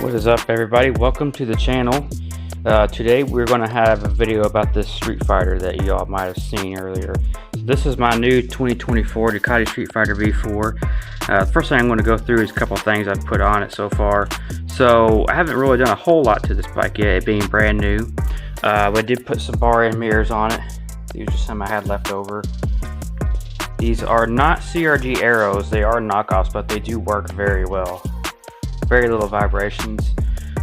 What is up, everybody? Welcome to the channel. Today we're going to have a video about this Street Fighter that y'all might have seen earlier. So this is my new 2024 Ducati Streetfighter V4. The first thing I'm going to go through is a couple things I've put on it so far. So I haven't really done a whole lot to this bike yet, it being brand new. But I did put some bar end mirrors on it. These are some I had left over. These are not CRG arrows, they are knockoffs, but they do work very well. Very little vibrations.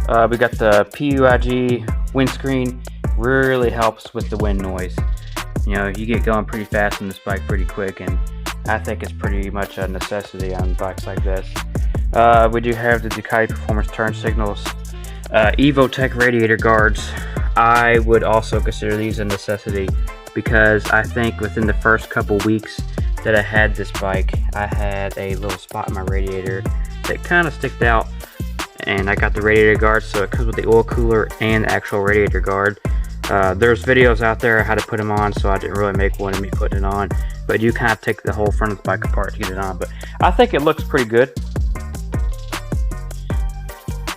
We got the PUIG windscreen, really helps with the wind noise. You know, you get going pretty fast on this bike pretty quick, and I think it's pretty much a necessity on bikes like this. We do have the Ducati Performance turn signals, Evotech radiator guards. I would also consider these a necessity because I think within the first couple weeks that I had this bike, I had a little spot in my radiator that kind of sticked out, and I got the radiator guard, so it comes with the oil cooler and the actual radiator guard. There's videos out there how to put them on, so I didn't really make one of me putting it on, but you kind of take the whole front of the bike apart to get it on. But I think it looks pretty good.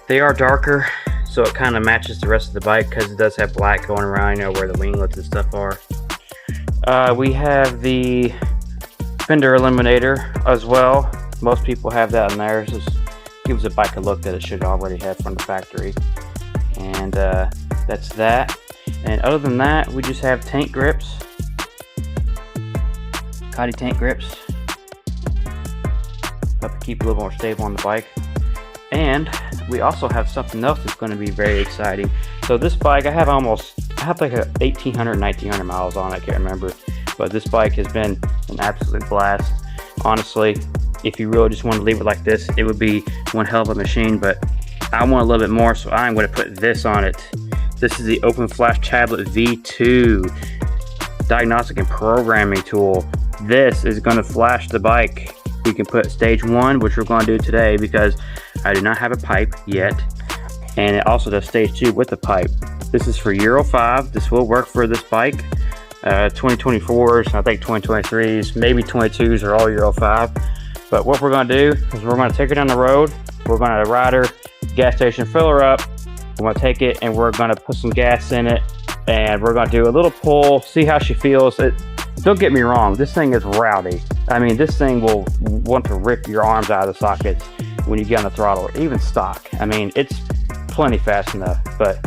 They are darker, so it kind of matches the rest of the bike because it does have black going around, you know, where the winglets and stuff are. We have the fender eliminator as well. Most people have that in there. It just gives the bike a look that it should already have from the factory. And that's that. And other than that, we just have tank grips. Ducati tank grips. Help it keep a little more stable on the bike. And we also have something else that's going to be very exciting. So this bike, I have like a 1800, 1900 miles on it, I can't remember. But this bike has been an absolute blast. Honestly, if you really just want to leave it like this, it would be one hell of a machine, but I want a little bit more, so I'm going to put this on it. This is the Open Flash Tablet V2 diagnostic and programming tool. This is going to flash the bike. We can put stage 1, which we're going to do today because I do not have a pipe yet, and it also does stage 2 with the pipe. This is for Euro 5. This will work for this bike. 2024s, I think 2023s, maybe 22s are all Euro 5. But what we're going to do is we're going to take her down the road, we're going to ride her, gas station, fill her up, we're going to take it and we're going to put some gas in it, and we're going to do a little pull, see how she feels. Don't get me wrong, this thing is rowdy. I mean, this thing will want to rip your arms out of the sockets when you get on the throttle, even stock. I mean, it's plenty fast enough, but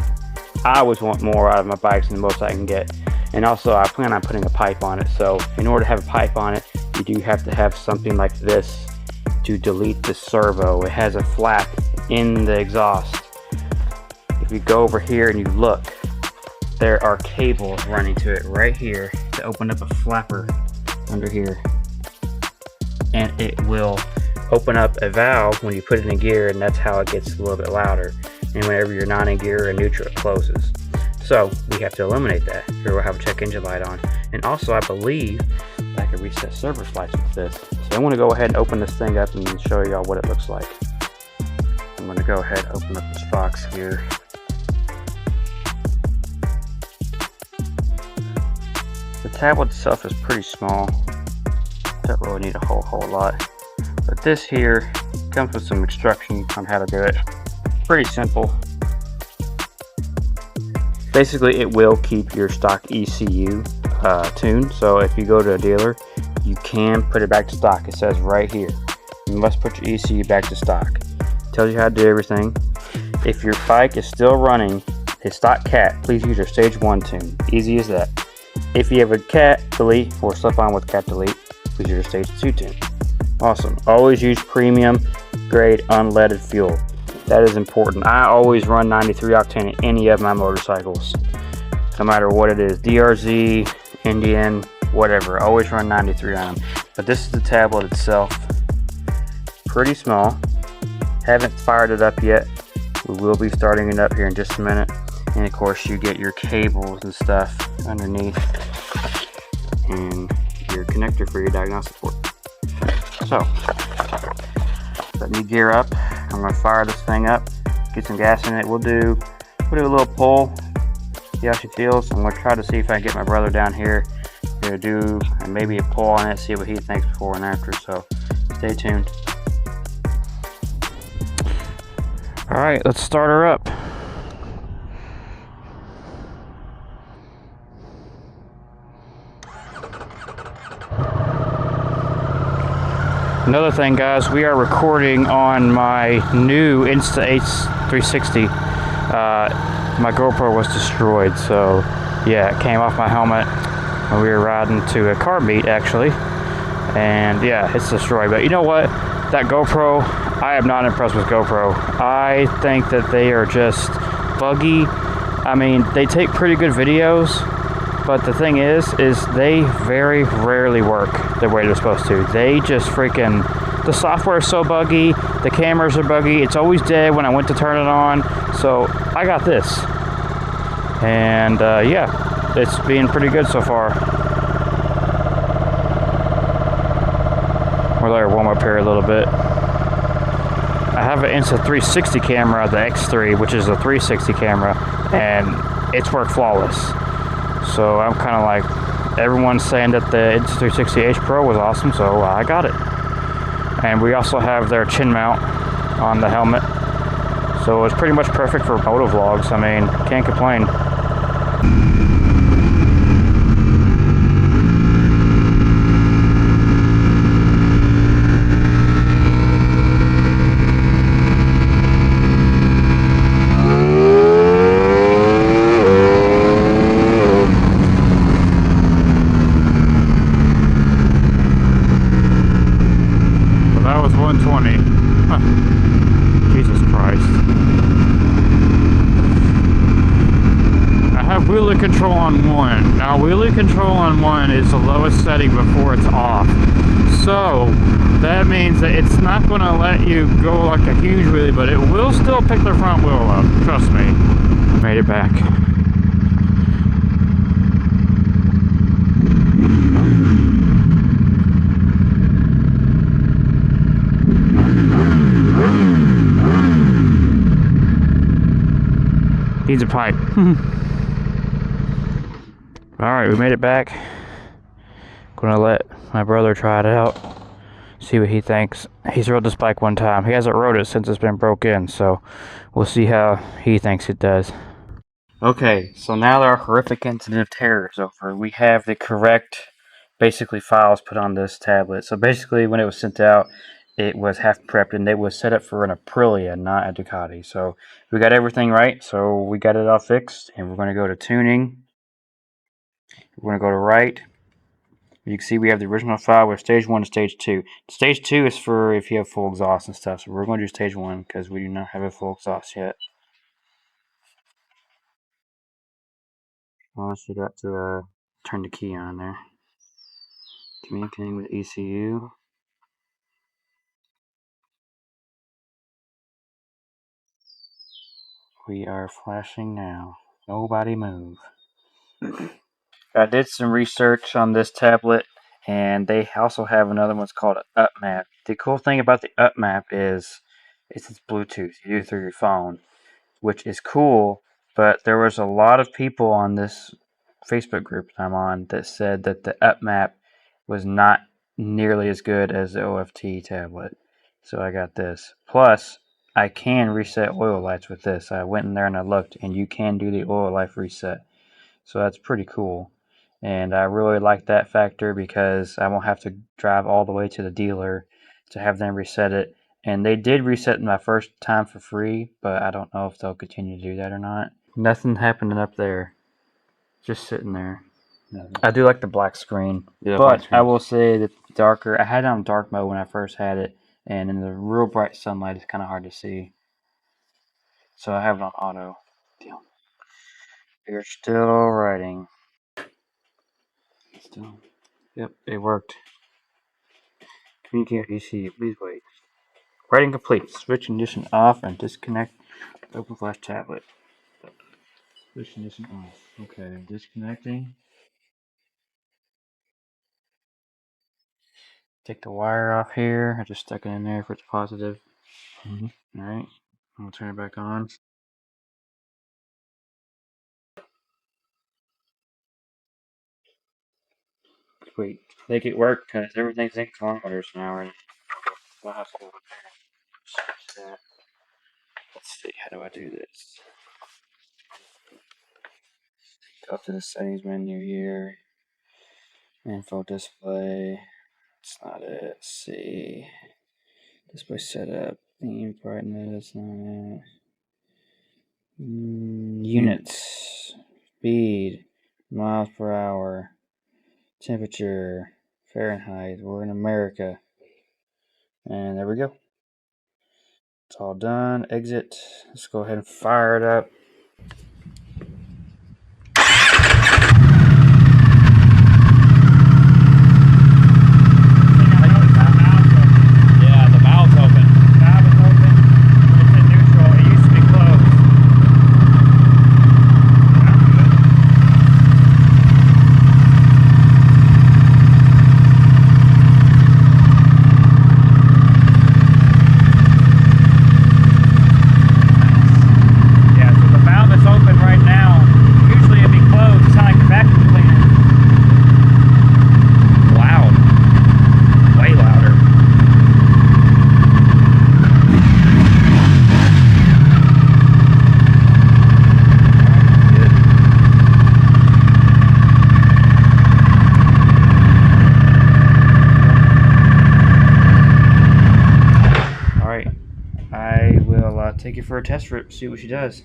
I always want more out of my bikes than the most I can get. And also, I plan on putting a pipe on it, so in order to have a pipe on it, you do have to have something like this to delete the servo. It has a flap in the exhaust. If you go over here and you look, there are cables running to it right here to open up a flapper under here. And it will open up a valve when you put it in gear, and that's how it gets a little bit louder. And whenever you're not in gear or neutral, it closes. So we have to eliminate that. Here we'll have a check engine light on. And also, I believe I can reset server slice with this. So I'm going to go ahead and open this thing up and show y'all what it looks like. I'm going to go ahead and open up this box here. The tablet itself is pretty small. Don't really need a whole lot. But this here comes with some instructions on how to do it. Pretty simple. Basically, it will keep your stock ECU tuned. So if you go to a dealer, you can put it back to stock. It says right here, you must put your ECU back to stock. It tells you how to do everything. If your bike is still running a stock cat, please use your stage 1 tune. Easy as that. If you have a cat delete or slip on with cat delete, please use your stage 2 tune. Awesome. Always use premium grade unleaded fuel. That is important. I always run 93 octane in any of my motorcycles, no matter what it is, DRZ, Indian, whatever. I always run 93 on them. But this is the tablet itself. Pretty small. Haven't fired it up yet. We will be starting it up here in just a minute. And of course, you get your cables and stuff underneath, and your connector for your diagnostic port. So, let me gear up. I'm going to fire this thing up, get some gas in it. We'll do a little pull, see how she feels. I'm going to try to see if I can get my brother down here to do maybe a pull on it, see what he thinks before and after. So stay tuned. Alright, let's start her up. Another thing, guys, we are recording on my new Insta-H360. My GoPro was destroyed, so yeah, it came off my helmet when we were riding to a car meet, actually. And yeah, it's destroyed. But you know what? That GoPro, I am not impressed with GoPro. I think that they are just buggy. I mean, they take pretty good videos, but the thing is they very rarely work the way they're supposed to. They just freaking, the software is so buggy, the cameras are buggy, it's always dead when I went to turn it on. So I got this. And yeah, it's being pretty good so far. We'll let her warm up here a little bit. I have an Insta360 camera, the X3, which is a 360 camera, and it's worked flawless. So I'm kind of like, everyone's saying that the Insta360H Pro was awesome, so I got it. And we also have their chin mount on the helmet, so it's pretty much perfect for moto vlogs. I mean, can't complain. Jesus Christ. I have wheelie control on 1. Now wheelie control on 1 is the lowest setting before it's off. So that means that it's not going to let you go like a huge wheelie, but it will still pick the front wheel up. Trust me. Made it back. Needs a pipe. Alright, we made it back. Gonna let my brother try it out. See what he thinks. He's rode this bike one time. He hasn't rode it since it's been broke in, so we'll see how he thinks it does. Okay, so now that our horrific incident of terror is over, we have the correct, basically, files put on this tablet. So basically, when it was sent out, it was half prepped, and it was set up for an Aprilia, not a Ducati. So we got everything right, so we got it all fixed, and we're going to go to tuning. We're going to go to right. You can see we have the original file with stage 1 and stage 2. Stage 2 is for if you have full exhaust and stuff, so we're going to do stage 1 because we do not have a full exhaust yet. Well, I forgot to turn the key on there. Communicating with ECU. We are flashing now. Nobody move. I did some research on this tablet, and they also have another one called an UpMap. The cool thing about the UpMap is it's Bluetooth. You do it through your phone, which is cool, but there was a lot of people on this Facebook group I'm on that said that the UpMap was not nearly as good as the OFT tablet. So I got this. Plus, I can reset oil lights with this. I went in there and I looked, and you can do the oil life reset. So that's pretty cool. And I really like that factor because I won't have to drive all the way to the dealer to have them reset it. And they did reset my first time for free, but I don't know if they'll continue to do that or not. Nothing happening up there. Just sitting there. Nothing. I do like the black screen. Yeah, but I will say that darker, I had it on dark mode when I first had it, and in the real bright sunlight it's kind of hard to see. So I have it on auto. Damn. You're still writing. Still. Yep, it worked. Communicate ECU, please wait. Writing complete. Switch ignition off and disconnect Open Flash tablet. Switch ignition off. Okay, disconnecting. Take the wire off here. I just stuck it in there for it's positive. Alright, I'll turn it back on. Wait, make it work because everything's in kilometers now. And we'll have to switch that. Let's Let's see, how do I do this? Go to the settings menu here. Info display. It's not it. Let's see. Display setup. Theme brightness. Not it. Units. Speed. Miles per hour. Temperature. Fahrenheit. We're in America. And there we go. It's all done. Exit. Let's go ahead and fire it up. Take it for a test rip, see what she does.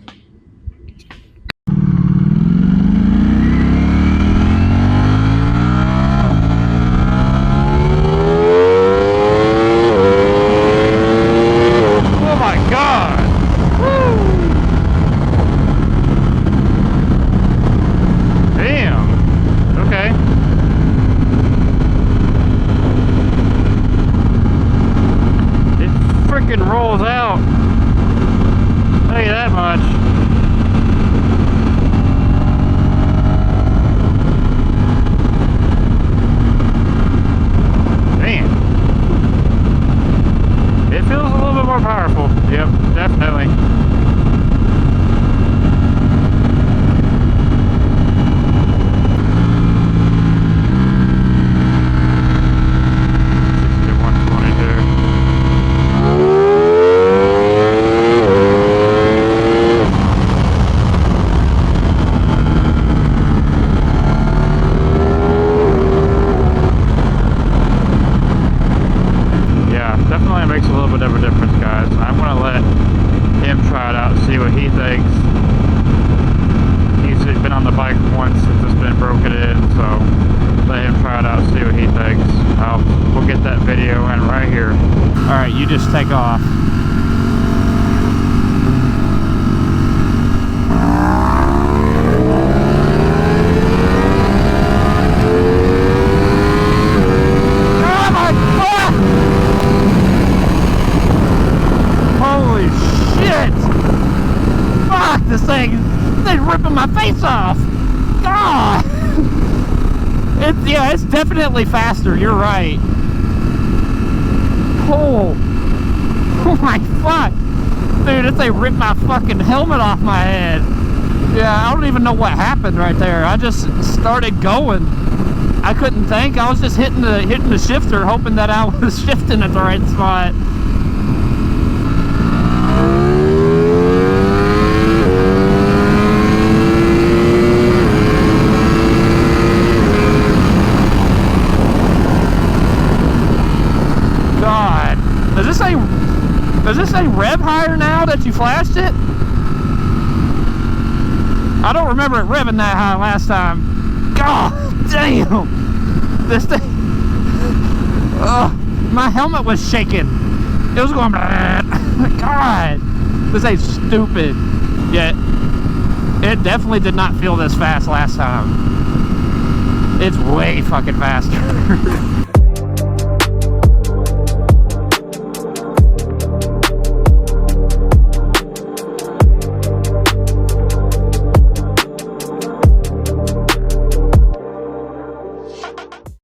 Oh my God! Woo! Damn! Okay. It freaking rolls out. Tell you that much. Man, it feels a little bit more powerful. Yep, definitely. Makes a little bit of a difference, guys. I'm gonna let him try it out and see what he thinks. He's been on the bike once since it's been broken in, so let him try it out and see what he thinks. We'll get that video in right here. All right, you just take off. This thing's ripping my face off. God! It's definitely faster. You're right. Oh my fuck, dude! This thing ripped my fucking helmet off my head. Yeah, I don't even know what happened right there. I just started going. I couldn't think. I was just hitting the shifter, hoping that I was shifting at the right spot. Does this say rev higher now that you flashed it? I don't remember it revving that high last time. God damn! This thing... my helmet was shaking. It was going... God! This ain't stupid. Yet, it definitely did not feel this fast last time. It's way fucking faster.